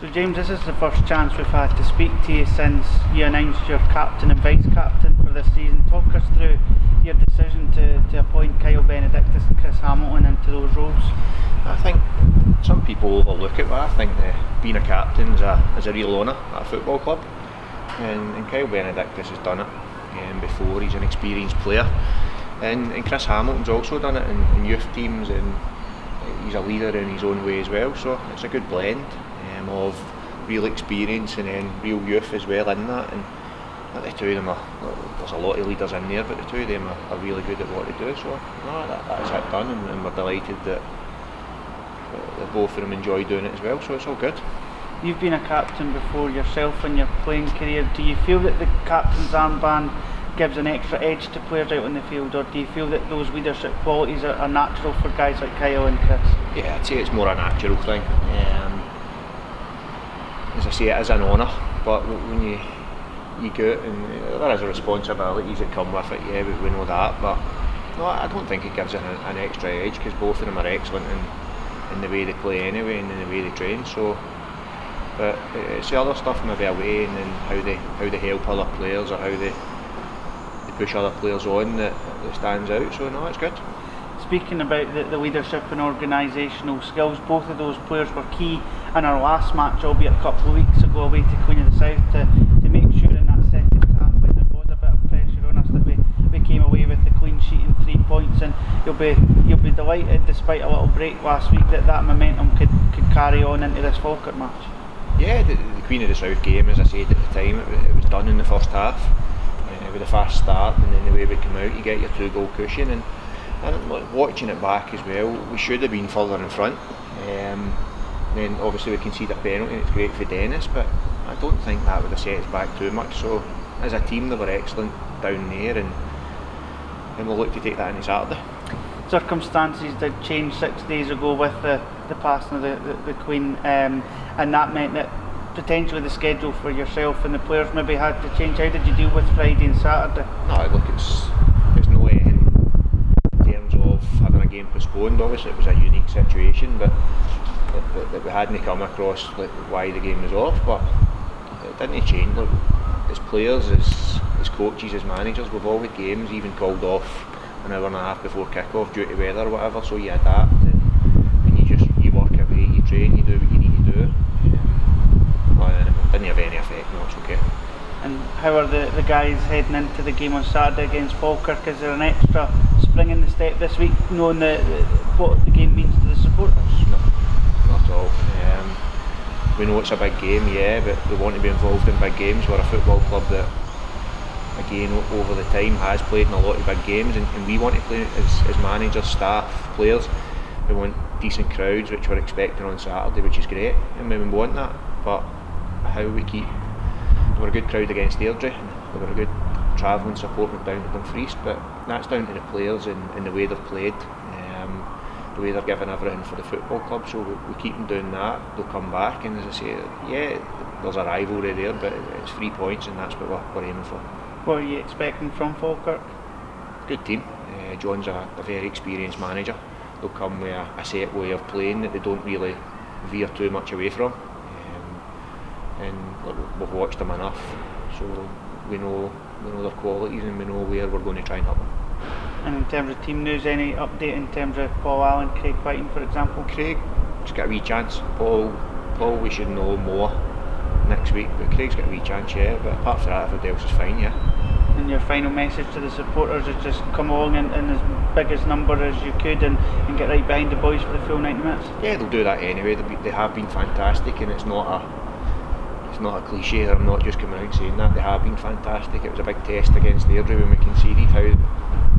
So James, this is the first chance we've had to speak to you since you announced your captain and vice-captain for this season. Talk us through your decision to appoint Kyle Benedictus and Chris Hamilton into those roles. I think some people overlook it, but I think being a captain is a real honour at a football club, and Kyle Benedictus has done it before. He's an experienced player, and Chris Hamilton's also done it in youth teams, and he's a leader in his own way as well, so it's a good blend of real experience and then real youth as well in that. And the two of them there's a lot of leaders in there, but the two of them are really good at what they do, so no, that's it done, and we're delighted that both of them enjoy doing it as well, so it's all good. You've been a captain before yourself in your playing career. Do you feel that the captain's armband gives an extra edge to players out on the field, or do you feel that those leadership qualities are natural for guys like Kyle and Chris? Yeah, I'd say it's more a natural thing. As I say, it is an honour, but when you go out, and there is a responsibilities that come with it, yeah, we know that, but no, I don't think it gives it an extra edge, because both of them are excellent in the way they play anyway, and in the way they train. So, but it's the other stuff maybe away, and then how they help other players, or how they push other players on that stands out. So no, it's good. Speaking about the leadership and organisational skills, both of those players were key in our last match, albeit a couple of weeks ago, away to Queen of the South, to make sure in that second half, when there was a bit of pressure on us, that we came away with the clean sheet and 3 points. And you'll be delighted, despite a little break last week, that momentum could carry on into this Falkirk match. Yeah, the Queen of the South game, as I said at the time, it was done in the first half with a fast start, and then the way we come out, you get your 2-goal cushion. And watching it back as well, we should have been further in front. Then obviously we conceded a penalty, and it's great for Dennis, but I don't think that would have set us back too much. So as a team, they were excellent down there, and we'll look to take that into Saturday. Circumstances did change 6 days ago with the passing of the Queen, and that meant that potentially the schedule for yourself and the players maybe had to change. How did you deal with Friday and Saturday? No, look, it's no in terms of having a game postponed. Obviously it was a unique situation, but that we hadn't come across why the game was off, but it didn't change. Look, as players, as coaches, as managers, we've all had games even called off an hour and a half before kick-off due to weather or whatever, so you adapt, and you work away, you train, you do what you need to do. It didn't have any effect, no, it's okay. And how are the guys heading into the game on Saturday against Falkirk? Is there an extra spring in the step this week, knowing what the game means to the supporters? No, not at all. We know it's a big game, yeah, but we want to be involved in big games. We're a football club that, again, over the time has played in a lot of big games, and we want to play as managers, staff, players. We want decent crowds, which we're expecting on Saturday, which is great, and we want that. But how we keep, we're a good crowd against Airdrie, we were a good travelling support down to Dumfries, but that's down to the players and the way they've played, the way they're giving everything for the football club. So we keep them doing that, they'll come back, and as I say, yeah, there's a rivalry there, but it's 3 points, and that's what we're aiming for. What are you expecting from Falkirk? Good team. John's a very experienced manager. They'll come with a set way of playing that they don't really veer too much away from. And we've watched them enough, so we know their qualities, and we know where we're going to try and help them. And in terms of team news, any update in terms of Paul Allen, Craig Whiting, for example? Craig's got a wee chance. Paul we should know more next week, but Craig's got a wee chance, yeah. But apart from that, everybody else is fine, yeah. And your final message to the supporters is just come along in as big as number as you could, and get right behind the boys for the full 90 minutes? Yeah, they'll do that anyway. They have been fantastic, and it's not a cliche. I'm not just coming out saying that. They have been fantastic. It was a big test against Airdrie when we conceded, how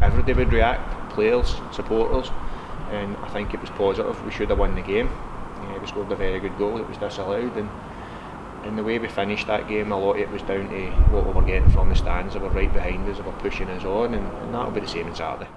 everybody would react, players, supporters, and I think it was positive. We should have won the game. We scored a very good goal. It was disallowed, and the way we finished that game, a lot of it was down to what we were getting from the stands. They were right behind us, they were pushing us on, and that'll be the same on Saturday.